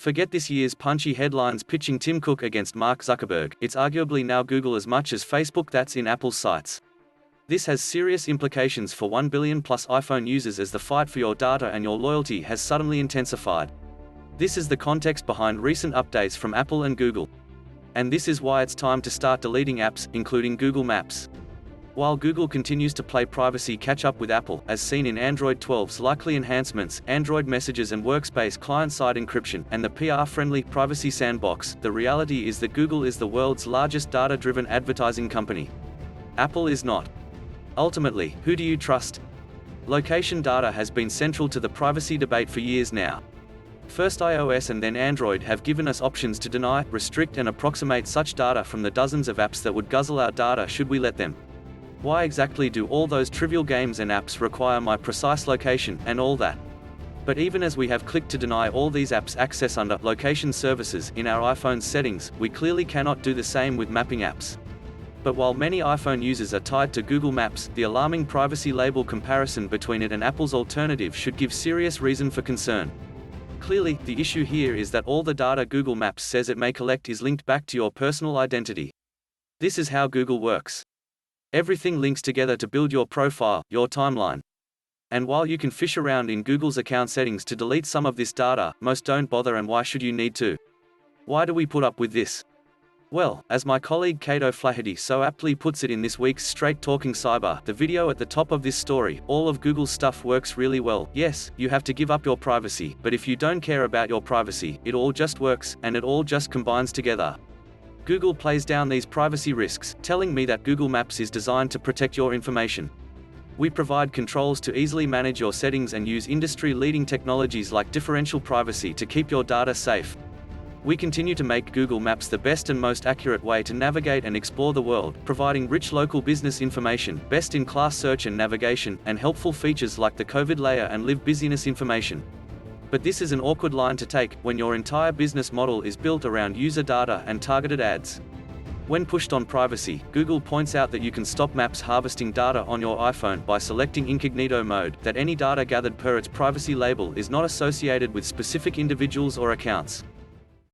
Forget this year's punchy headlines pitching Tim Cook against Mark Zuckerberg. It's arguably now Google as much as Facebook that's in Apple's sights. This has serious implications for 1 billion plus iPhone users as the fight for your data and your loyalty has suddenly intensified. This is the context behind recent updates from Apple and Google. And this is why it's time to start deleting apps, including Google Maps. While Google continues to play privacy catch-up with Apple, as seen in Android 12's likely enhancements, Android Messages and Workspace client-side encryption, and the PR-friendly Privacy Sandbox, the reality is that Google is the world's largest data-driven advertising company. Apple is not. Ultimately, who do you trust? Location data has been central to the privacy debate for years now. First iOS and then Android have given us options to deny, restrict and approximate such data from the dozens of apps that would guzzle our data should we let them. Why exactly do all those trivial games and apps require my precise location, and all that? But even as we have clicked to deny all these apps access under location services in our iPhone's settings, we clearly cannot do the same with mapping apps. But while many iPhone users are tied to Google Maps, the alarming privacy label comparison between it and Apple's alternative should give serious reason for concern. Clearly, the issue here is that all the data Google Maps says it may collect is linked back to your personal identity. This is how Google works. Everything links together to build your profile, your timeline. And while you can fish around in Google's account settings to delete some of this data, most don't bother, and why should you need to? Why do we put up with this? Well, as my colleague Cato Flaherty so aptly puts it in this week's Straight Talking Cyber, the video at the top of this story, all of Google's stuff works really well. Yes, you have to give up your privacy, but if you don't care about your privacy, it all just works, and it all just combines together. Google plays down these privacy risks, telling me that Google Maps is designed to protect your information. We provide controls to easily manage your settings and use industry-leading technologies like differential privacy to keep your data safe. We continue to make Google Maps the best and most accurate way to navigate and explore the world, providing rich local business information, best-in-class search and navigation, and helpful features like the COVID layer and live busyness information. But this is an awkward line to take when your entire business model is built around user data and targeted ads. When pushed on privacy, Google points out that you can stop Maps harvesting data on your iPhone by selecting incognito mode, that any data gathered per its privacy label is not associated with specific individuals or accounts.